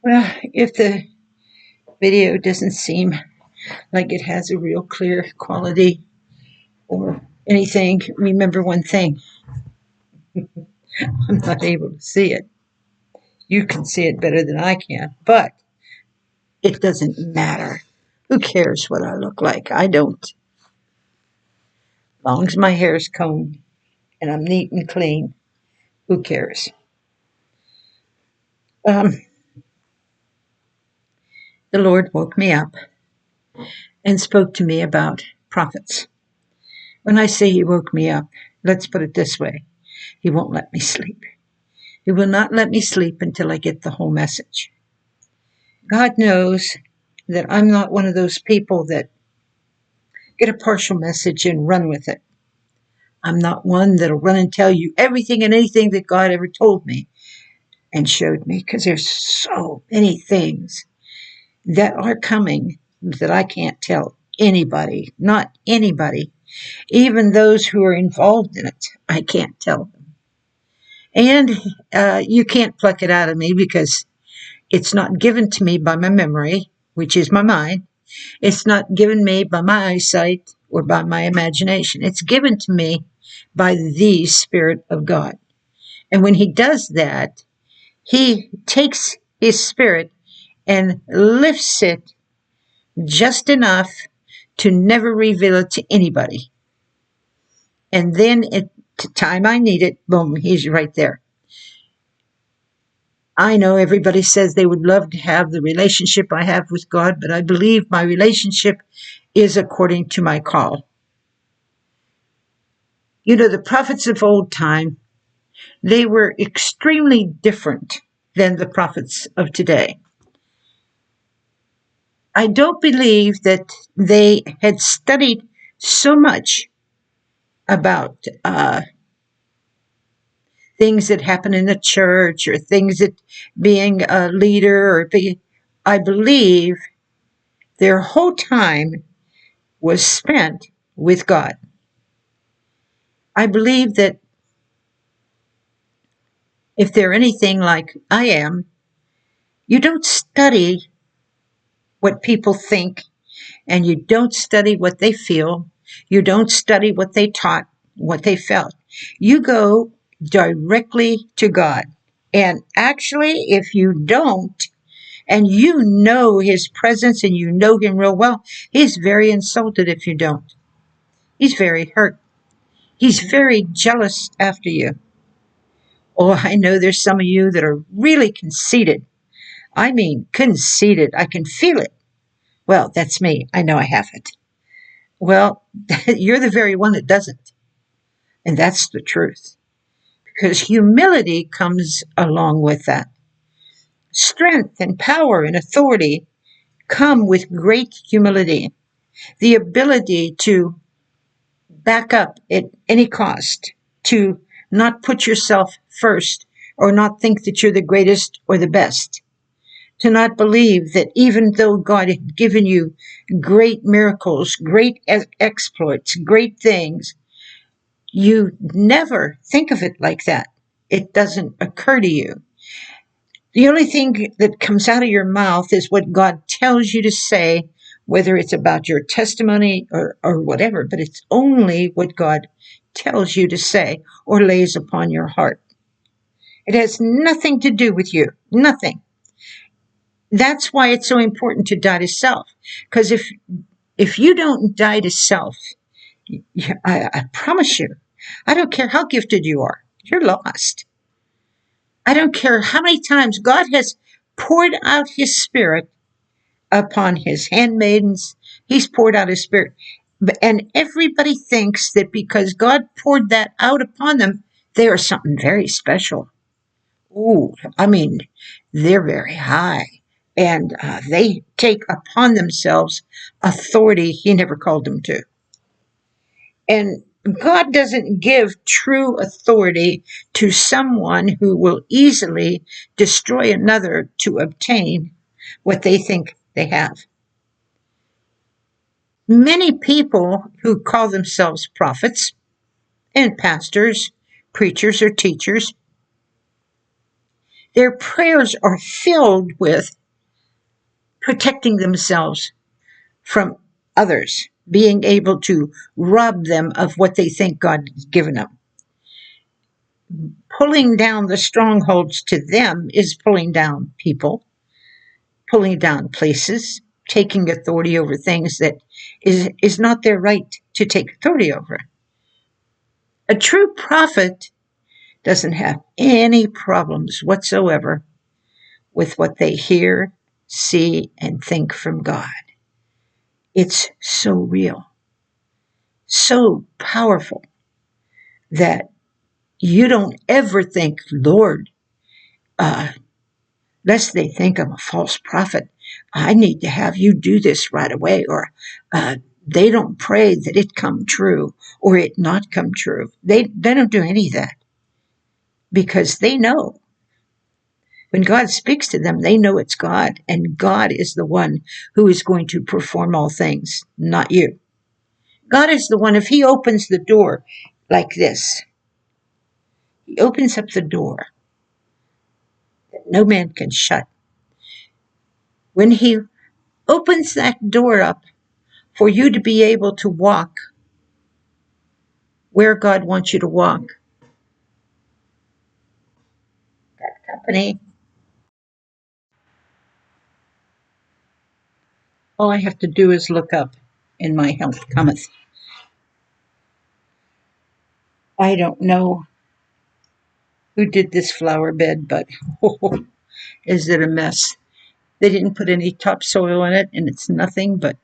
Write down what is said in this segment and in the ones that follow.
Well, if the video doesn't seem like it has a real clear quality or anything, remember one thing. I'm not able to see it. You can see it better than I can, but it doesn't matter. Who cares what I look like? I don't. As long as my hair is combed and I'm neat and clean, who cares? Um, the Lord woke me up and spoke to me about prophets. When I say He woke me up, let's put it this way. He won't let me sleep. He will not let me sleep until I get the whole message. God knows that I'm not one of those people that get a partial message and run with it. I'm not one that'll run and tell you everything and anything that God ever told me and showed me, because there's so many things that are coming that I can't tell anybody, not anybody, even those who are involved in it. I can't tell them. And you can't pluck it out of me because it's not given to me by my memory, which is my mind. It's not given me by my eyesight or by my imagination. It's given to me by the Spirit of God. And when He does that, He takes His Spirit and lifts it just enough to never reveal it to anybody. And then at the time I need it, boom, He's right there. I know everybody says they would love to have the relationship I have with God, but I believe my relationship is according to my call. You know, the prophets of old time, they were extremely different than the prophets of today. I don't believe that they had studied so much about things that happen in the church or things that being a leader or I believe their whole time was spent with God. I believe that if they're anything like I am, you don't study what people think and you don't study what they feel. You don't study what they taught, what they felt. You go directly to God. And actually, if you don't, and you know His presence and you know Him real well, He's very insulted if you don't. He's very hurt. He's very jealous after you. Oh, I know there's some of you that are really conceited. I mean, conceited. I can feel it. Well, that's me. I know I have it. Well, you're the very one that doesn't. And that's the truth. Because humility comes along with that. Strength and power and authority come with great humility. The ability to back up at any cost, to not put yourself first or not think that you're the greatest or the best, to not believe that even though God had given you great miracles, great exploits, great things, you never think of it like that. It doesn't occur to you. The only thing that comes out of your mouth is what God tells you to say, whether it's about your testimony or whatever, but it's only what God tells you to say or lays upon your heart. It has nothing to do with you. Nothing. That's why it's so important to die to self. Because if you don't die to self, I promise you, I don't care how gifted you are, you're lost. I don't care how many times God has poured out His Spirit upon His handmaidens. He's poured out His Spirit. And everybody thinks that because God poured that out upon them, they are something very special. Ooh, I mean, they're very high. And they take upon themselves authority He never called them to. And God doesn't give true authority to someone who will easily destroy another to obtain what they think they have. Many people who call themselves prophets and pastors, preachers, or teachers Their prayers are filled with protecting themselves from others, being able to rob them of what they think God has given them. Pulling down the strongholds to them is pulling down people, pulling down places, taking authority over things that is not their right to take authority over. A true prophet doesn't have any problems whatsoever with what they hear, see, and think from God. It's so real, so powerful that you don't ever think, Lord, lest they think I'm a false prophet, I need to have you do this right away, or they don't pray that it come true or it not come true. They don't do any of that because they know when God speaks to them, they know it's God, and God is the one who is going to perform all things, not you. God is the one, if he opens the door like this, he opens up the door that no man can shut. When he opens that door up for you to be able to walk where God wants you to walk, that company, all I have to do is look up, and my help cometh. I don't know who did this flower bed, but oh, is it a mess. They didn't put any topsoil in it, and it's nothing but,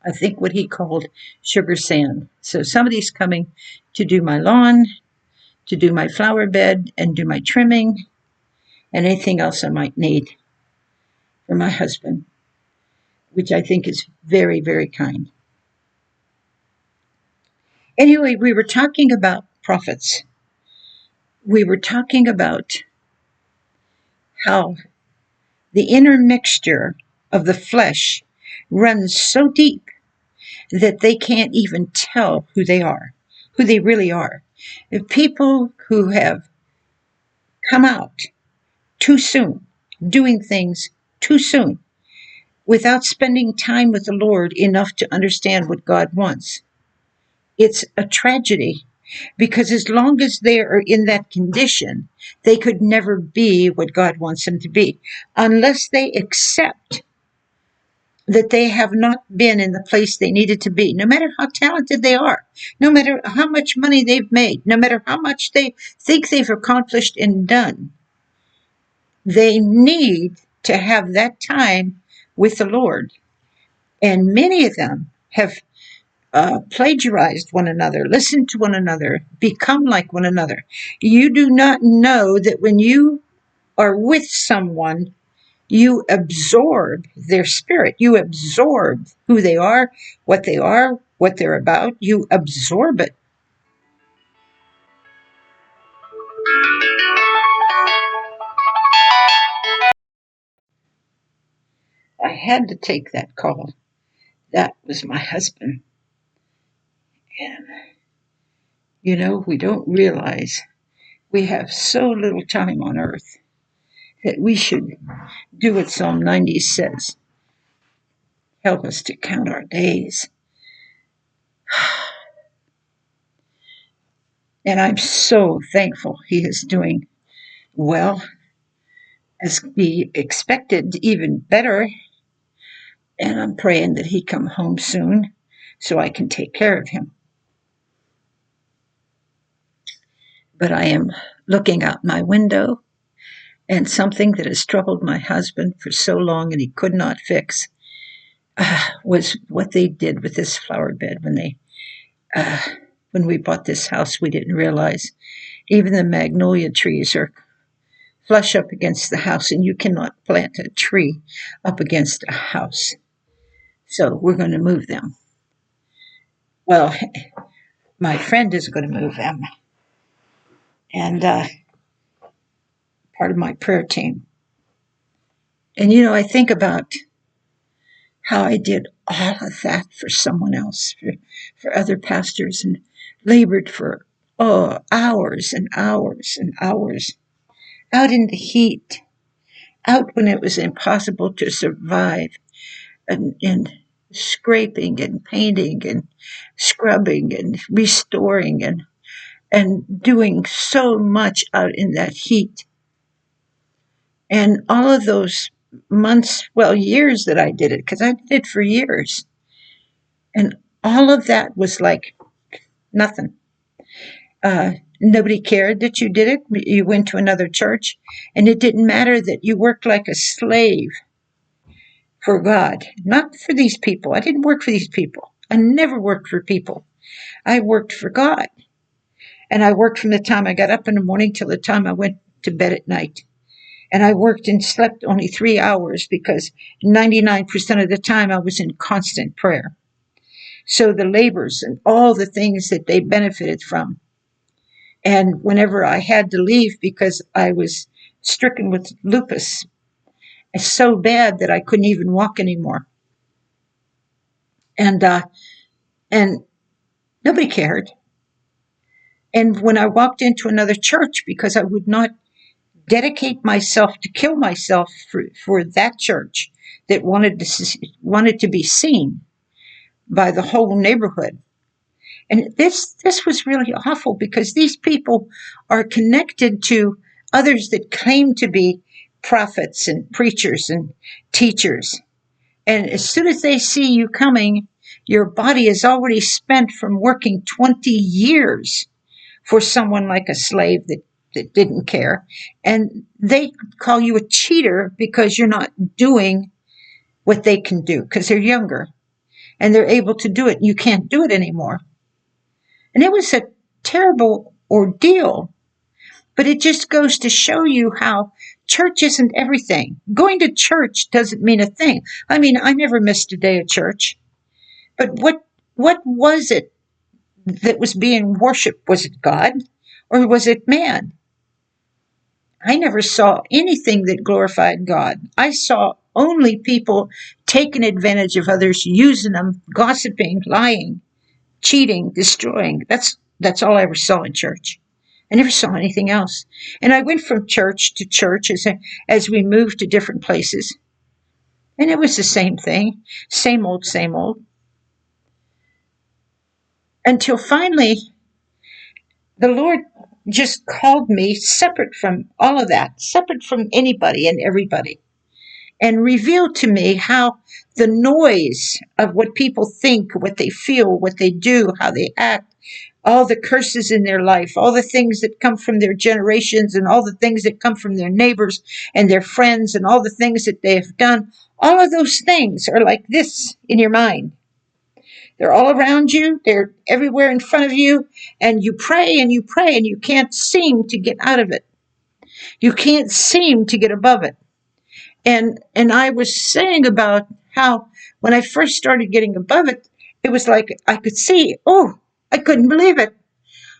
I think, what he called sugar sand. So somebody's coming to do my lawn, to do my flower bed, and do my trimming, and anything else I might need for my husband, which I think is very, very kind. Anyway, we were talking about prophets. We were talking about how the inner mixture of the flesh runs so deep that they can't even tell who they are, who they really are. If people who have come out too soon, doing things too soon, without spending time with the Lord enough to understand what God wants, it's a tragedy, because as long as they are in that condition, they could never be what God wants them to be, unless they accept that they have not been in the place they needed to be, no matter how talented they are, no matter how much money they've made, no matter how much they think they've accomplished and done. They need to have that time with the Lord. And many of them have plagiarized one another, listened to one another, become like one another. You do not know that when you are with someone, you absorb their spirit. You absorb who they are, what they're about. You absorb it. I had to take that call. That was my husband. And, we don't realize we have so little time on earth that we should do what Psalm 90 says. Help us to count our days. And I'm so thankful he is doing well, as we expected, even better. And I'm praying that he come home soon so I can take care of him. But I am looking out my window, and something that has troubled my husband for so long and he could not fix was what they did with this flower bed when we bought this house. We didn't realize even the magnolia trees are flush up against the house, and you cannot plant a tree up against a house. So we're going to move them. Well, my friend is going to move them, and part of my prayer team. And I think about how I did all of that for someone else, for other pastors, and labored for hours and hours and hours. out in the heat, out when it was impossible to survive, and scraping and painting and scrubbing and restoring and doing so much out in that heat. And all of those months, well, years that I did it, because I did it for years. And all of that was like nothing. Nobody cared that you did it. You went to another church, and it didn't matter that you worked like a slave for God, not for these people. I didn't work for these people. I never worked for people. I worked for God. And I worked from the time I got up in the morning till the time I went to bed at night. And I worked and slept only 3 hours because 99% of the time I was in constant prayer. So the labors and all the things that they benefited from. And whenever I had to leave because I was stricken with lupus, it's so bad that I couldn't even walk anymore. And nobody cared. And when I walked into another church, because I would not dedicate myself to kill myself for that church that wanted to be seen by the whole neighborhood. And this was really awful, because these people are connected to others that claim to be prophets and preachers and teachers. And as soon as they see you coming, your body is already spent from working 20 years for someone like a slave that didn't care. And they call you a cheater because you're not doing what they can do, because they're younger and they're able to do it. You can't do it anymore. And it was a terrible ordeal, but it just goes to show you how church isn't everything. Going to church doesn't mean a thing. I mean, I never missed a day of church, but what was it that was being worshipped? Was it God or was it man? I never saw anything that glorified God. I saw only people taking advantage of others, using them, gossiping, lying, cheating, destroying. That's all I ever saw in church. I never saw anything else. And I went from church to church as we moved to different places. And it was the same thing. Same old, same old. Until finally, the Lord just called me separate from all of that, separate from anybody and everybody, and revealed to me how the noise of what people think, what they feel, what they do, how they act, all the curses in their life, all the things that come from their generations, and all the things that come from their neighbors and their friends, and all the things that they have done, all of those things are like this in your mind. They're all around you. They're everywhere in front of you. And you pray and you pray, and you can't seem to get out of it. You can't seem to get above it. And I was saying about how when I first started getting above it, it was like I could see. Oh, I couldn't believe it.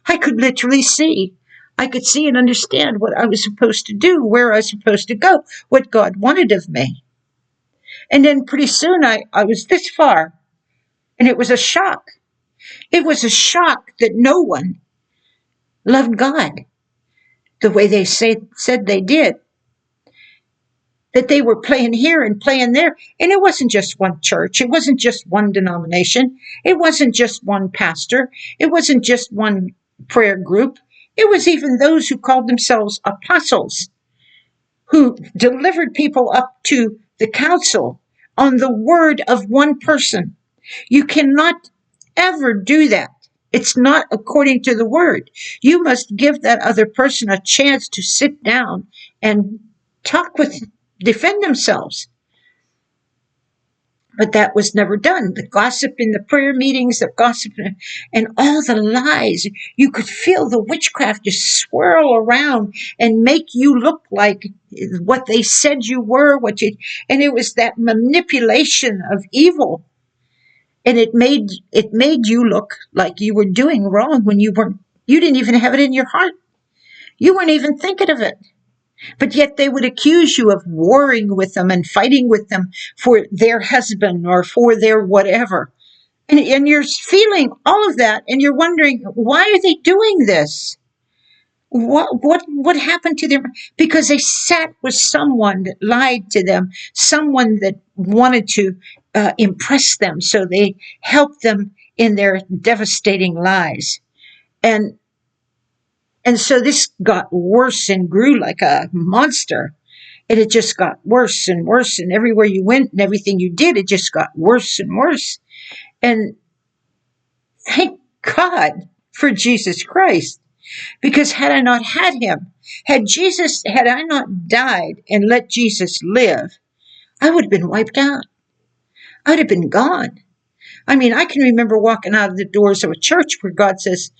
I could literally see. I could see and understand what I was supposed to do, where I was supposed to go, what God wanted of me. And then pretty soon I was this far. And it was a shock. It was a shock that no one loved God the way they said they did. That they were playing here and playing there. And it wasn't just one church. It wasn't just one denomination. It wasn't just one pastor. It wasn't just one prayer group. It was even those who called themselves apostles, who delivered people up to the council on the word of one person. You cannot ever do that. It's not according to the word. You must give that other person a chance to sit down and defend themselves. But that was never done. The gossip in the prayer meetings, the gossip and all the lies. You could feel the witchcraft just swirl around and make you look like what they said you were, and it was that manipulation of evil. And it made you look like you were doing wrong when you weren't. You didn't even have it in your heart. You weren't even thinking of it. But yet they would accuse you of warring with them and fighting with them for their husband or for their whatever. And you're feeling all of that, and you're wondering, why are they doing this? What happened to them? Because they sat with someone that lied to them, someone that wanted to impress them, so they helped them in their devastating lies. And so this got worse and grew like a monster. And it just got worse and worse. And everywhere you went and everything you did, it just got worse and worse. And thank God for Jesus Christ. Because had I not had him, had I not died and let Jesus live, I would have been wiped out. I'd have been gone. I mean, I can remember walking out of the doors of a church where God says,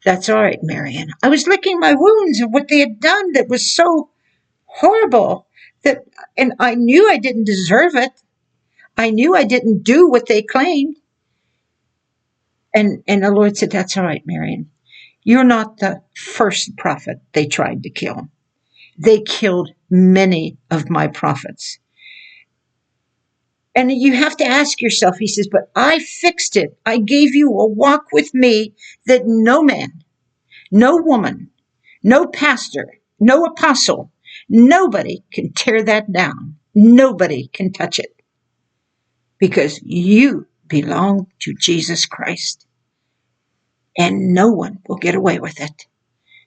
"That's all right, Marion." I was licking my wounds of what they had done that was so horrible, and I knew I didn't deserve it. I knew I didn't do what they claimed. And the Lord said, "That's all right, Marion. You're not the first prophet they tried to kill. They killed many of my prophets." And you have to ask yourself, he says, "But I fixed it. I gave you a walk with me that no man, no woman, no pastor, no apostle, nobody can tear that down. Nobody can touch it. Because you belong to Jesus Christ. And no one will get away with it.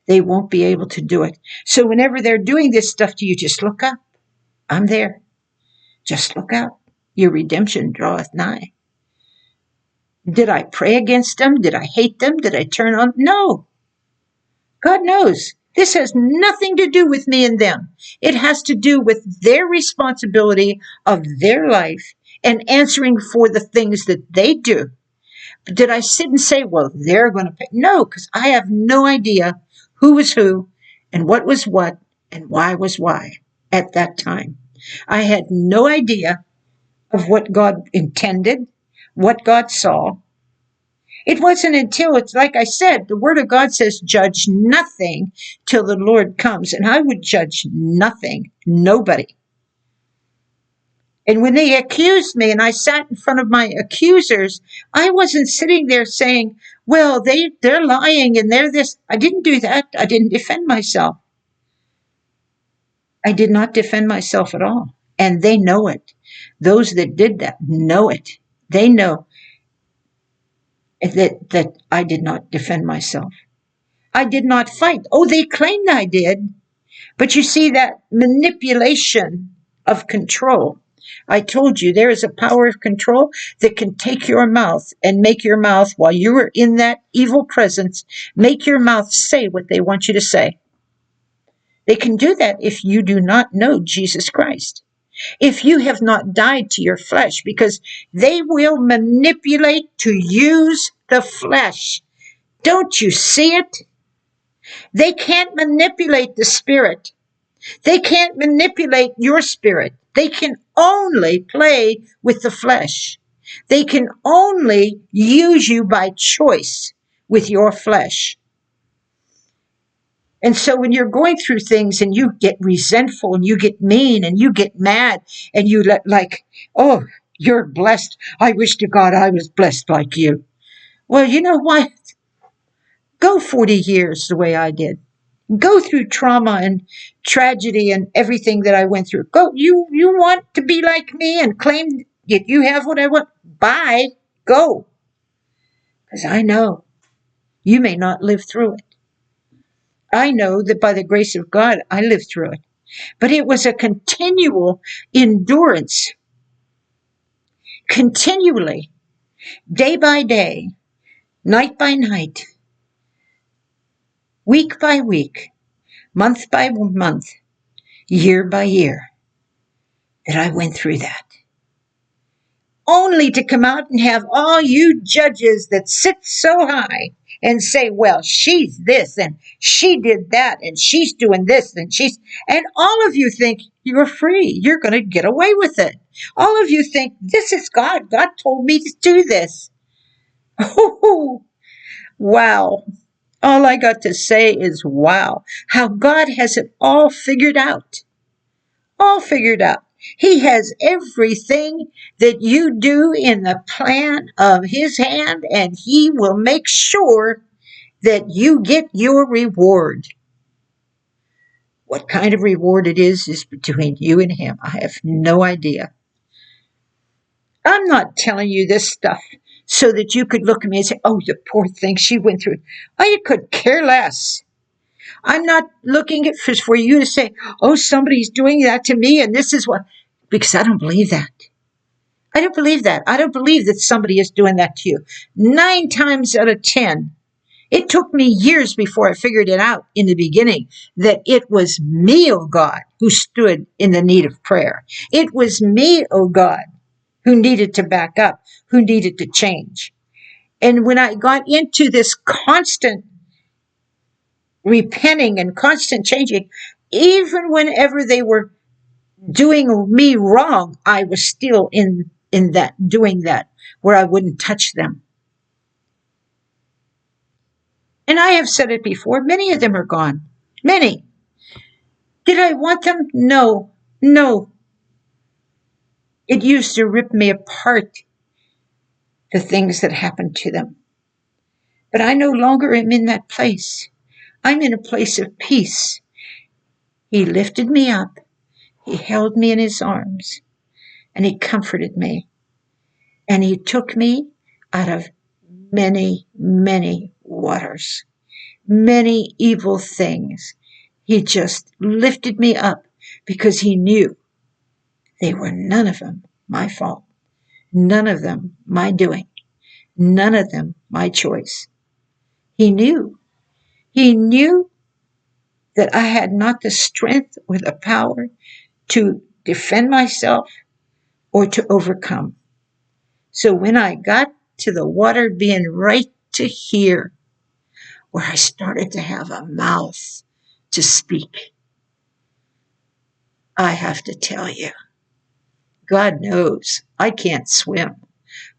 They won't be able to do it. So whenever they're doing this stuff to you, just look up. I'm there. Just look up. Your redemption draweth nigh." Did I pray against them? Did I hate them? Did I turn on? No. God knows. This has nothing to do with me and them. It has to do with their responsibility of their life and answering for the things that they do. But did I sit and say, well, they're going to pay? No, because I have no idea who was who and what was what and why was why at that time. I had no idea of what God intended, what God saw. It wasn't until, it's like I said, the Word of God says, judge nothing till the Lord comes. And I would judge nothing, nobody. And when they accused me and I sat in front of my accusers, I wasn't sitting there saying, well, they're lying and they're this. I didn't do that. I didn't defend myself. I did not defend myself at all. And they know it. Those that did that know it. They know that I did not defend myself. I did not fight. Oh, they claimed I did. But you see that manipulation of control. I told you there is a power of control that can take your mouth and make your mouth, while you are in that evil presence, make your mouth say what they want you to say. They can do that if you do not know Jesus Christ. If you have not died to your flesh, because they will manipulate to use the flesh. Don't you see it? They can't manipulate the spirit. They can't manipulate your spirit. They can only play with the flesh. They can only use you by choice with your flesh. And so when you're going through things and you get resentful and you get mean and you get mad and you oh, you're blessed. I wish to God I was blessed like you. Well, you know what? Go 40 years the way I did. Go through trauma and tragedy and everything that I went through. Go. You want to be like me and claim that you have what I want? Bye. Go. Because I know you may not live through it. I know that by the grace of God, I lived through it. But it was a continual endurance. Continually. Day by day. Night by night. Week by week. Month by month. Year by year. That I went through that. Only to come out and have all you judges that sit so high and say, well, she's this and she did that and she's doing this and all of you think you're free. You're going to get away with it. All of you think this is God. God told me to do this. Oh, wow. All I got to say is, wow, how God has it all figured out. All figured out. He has everything that you do in the plan of his hand, and he will make sure that you get your reward. What kind of reward it is between you and him. I have no idea. I'm not telling you this stuff so that you could look at me and say, oh, the poor thing she went through. I could care less. I'm not looking at for you to say, oh, somebody's doing that to me and this is what, because I don't believe that. I don't believe that. I don't believe that somebody is doing that to you. 9 times out of 10, it took me years before I figured it out in the beginning that it was me, oh God, who stood in the need of prayer. It was me, oh God, who needed to back up, who needed to change. And when I got into this constant repenting and constant changing, even whenever they were doing me wrong, I was still in that, doing that, where I wouldn't touch them. And I have said it before, many of them are gone. Many. Did I want them? No. No. It used to rip me apart, the things that happened to them. But I no longer am in that place. I'm in a place of peace. He lifted me up. He held me in his arms. And he comforted me. And he took me out of many, many waters. Many evil things. He just lifted me up because he knew they were none of them my fault. None of them my doing. None of them my choice. He knew. He knew that I had not the strength or the power to defend myself or to overcome. So when I got to the water being right to here, where I started to have a mouth to speak, I have to tell you, God knows I can't swim.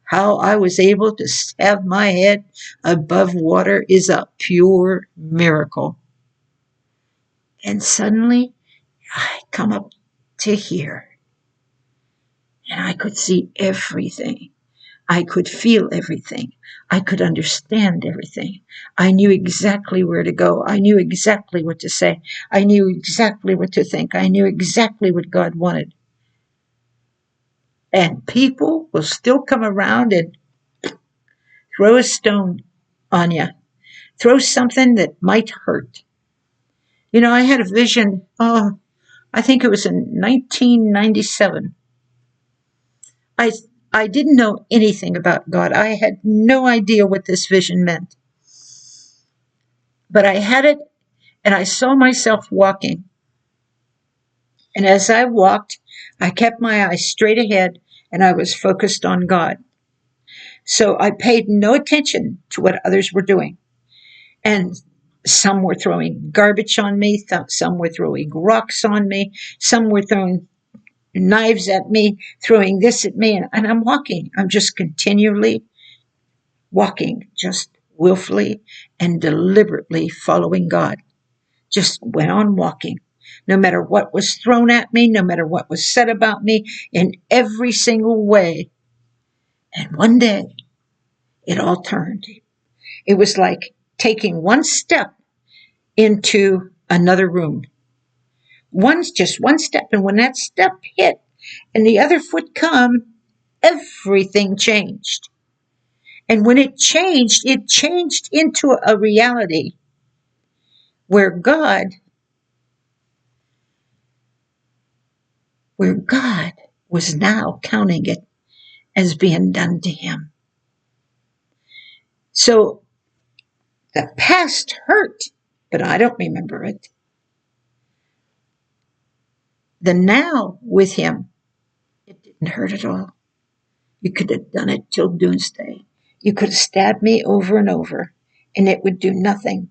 How I was able to have my head above water is a pure miracle. And suddenly I come up to here and I could see everything. I could feel everything. I could understand everything. I knew exactly where to go. I knew exactly what to say. I knew exactly what to think. I knew exactly what God wanted. And people will still come around and throw a stone on you. Throw something that might hurt. You know, I had a vision, I think it was in 1997. I didn't know anything about God. I had no idea what this vision meant. But I had it, and I saw myself walking. And as I walked, I kept my eyes straight ahead, and I was focused on God. So I paid no attention to what others were doing. And some were throwing garbage on me, some were throwing rocks on me, some were throwing knives at me, throwing this at me, and I'm walking. I'm just continually walking, just willfully and deliberately following God. Just went on walking. No matter what was thrown at me, no matter what was said about me, in every single way. And one day, it all turned. It was like taking one step into another room. Just one step. And when that step hit and the other foot come, everything changed. And when it changed into a reality where God was now counting it as being done to him. So the past hurt, but I don't remember it. The now with him, it didn't hurt at all. You could have done it till doomsday. You could have stabbed me over and over, and it would do nothing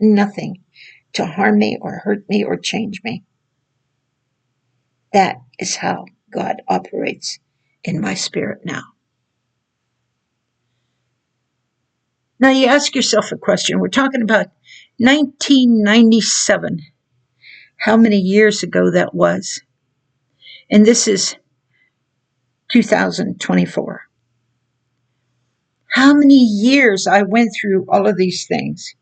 to harm me or hurt me or change me. That is how God operates in my spirit now. Now you ask yourself a question. We're talking about 1997. How many years ago that was? And this is 2024. How many years I went through all of these things?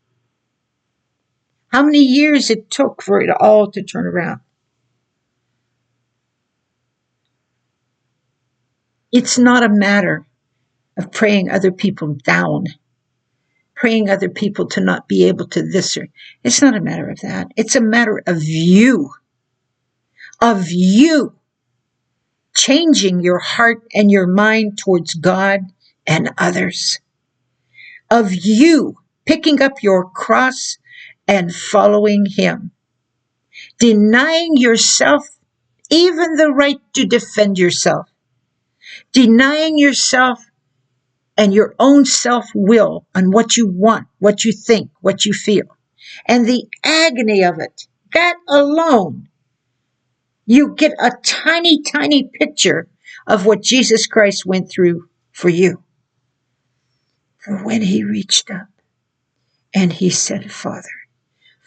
How many years it took for it all to turn around. It's not a matter of praying other people down, praying other people to not be able to this or it's not a matter of that. It's a matter of you changing your heart and your mind towards God and others, of you picking up your cross and following Him, denying yourself even the right to defend yourself, denying yourself and your own self-will on what you want, what you think, what you feel, and the agony of it. That alone, you get a tiny, tiny picture of what Jesus Christ went through for you. For when He reached up and He said, Father,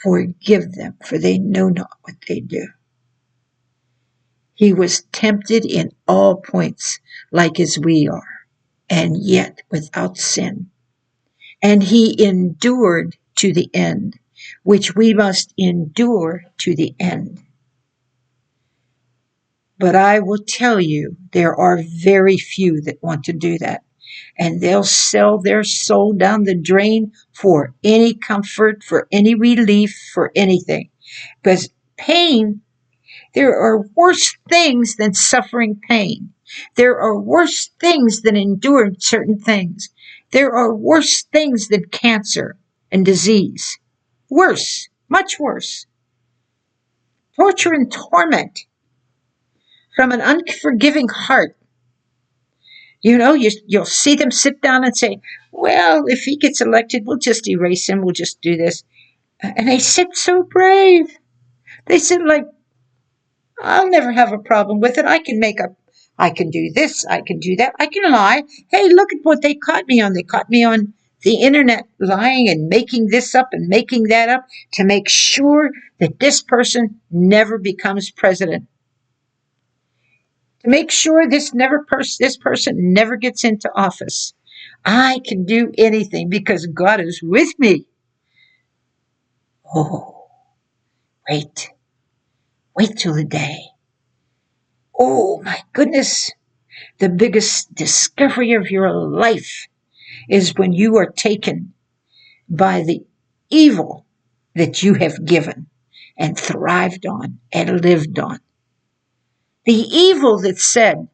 forgive them, for they know not what they do. He was tempted in all points, like as we are, and yet without sin. And He endured to the end, which we must endure to the end. But I will tell you, there are very few that want to do that. And they'll sell their soul down the drain for any comfort, for any relief, for anything. Because pain, there are worse things than suffering pain. There are worse things than enduring certain things. There are worse things than cancer and disease. Worse, much worse. Torture and torment from an unforgiving heart. You know, you'll see them sit down and say, well, if he gets elected, we'll just erase him. We'll just do this. And they sit so brave. They sit like, I'll never have a problem with it. I can do this. I can do that. I can lie. Hey, look at what they caught me on. They caught me on the internet lying and making this up and making that up to make sure that this person never becomes president. To make sure this person never gets into office. I can do anything because God is with me. Oh, wait till the day. Oh my goodness. The biggest discovery of your life is when you are taken by the evil that you have given and thrived on and lived on. The evil that said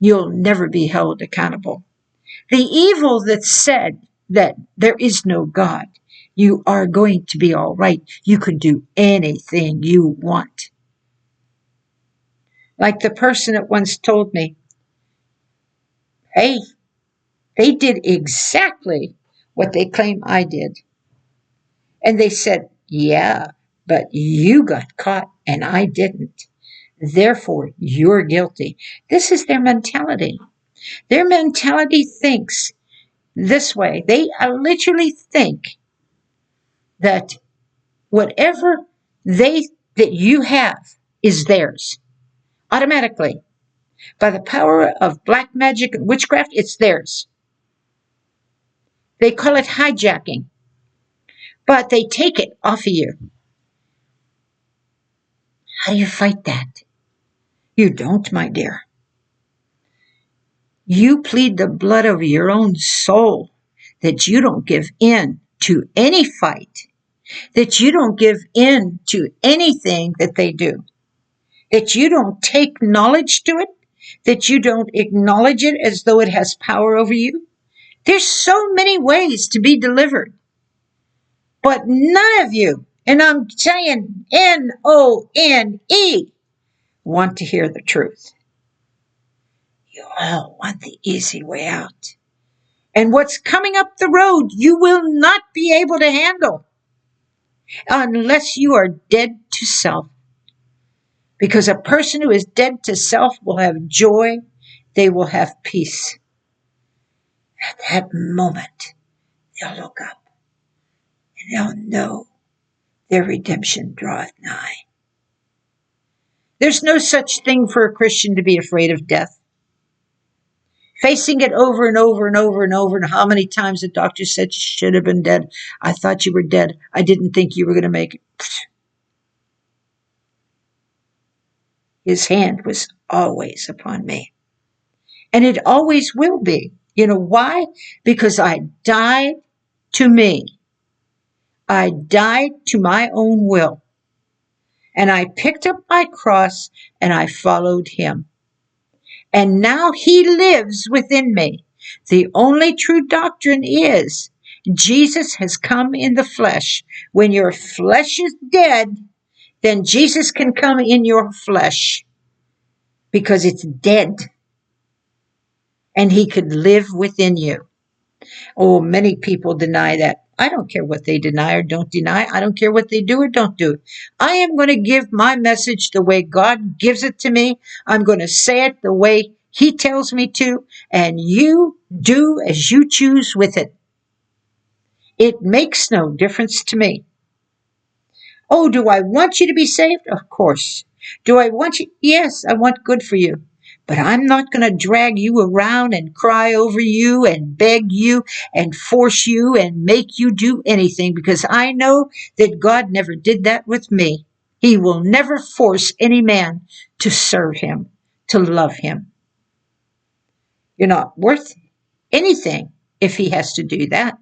you'll never be held accountable. The evil that said that there is no God. You are going to be all right. You can do anything you want. Like the person that once told me, hey, they did exactly what they claim I did. And they said, yeah, but you got caught and I didn't. Therefore, you're guilty. This is their mentality. Their mentality thinks this way. They literally think that whatever that you have is theirs. Automatically. By the power of black magic and witchcraft, it's theirs. They call it hijacking. But they take it off of you. How do you fight that? You don't, my dear. You plead the blood of your own soul that you don't give in to any fight, that you don't give in to anything that they do, that you don't take knowledge to it, that you don't acknowledge it as though it has power over you. There's so many ways to be delivered. But none of you, and I'm saying N-O-N-E, want to hear the truth. You all want the easy way out. And what's coming up the road, you will not be able to handle unless you are dead to self. Because a person who is dead to self will have joy. They will have peace. At that moment, they'll look up and they'll know their redemption draweth nigh. There's no such thing for a Christian to be afraid of death. facing it over and over and over and over, and how many times the doctor said you should have been dead. I thought you were dead. I didn't think you were going to make it. His hand was always upon me. And it always will be. You know why? Because I died to me. I died to my own will. And I picked up my cross and I followed him. And now he lives within me. The only true doctrine is Jesus has come in the flesh. When your flesh is dead, then Jesus can come in your flesh because it's dead. And he could live within you. Oh, many people deny that. I don't care what they deny or don't deny. I don't care what they do or don't do. I am going to give my message the way God gives it to me. I'm going to say it the way he tells me to, and you do as you choose with it. It makes no difference to me. Oh, do I want you to be saved? Of course. Do I want you? Yes, I want good for you. But I'm not going to drag you around and cry over you and beg you and force you and make you do anything, because I know that God never did that with me. He will never force any man to serve him, to love him. You're not worth anything if he has to do that.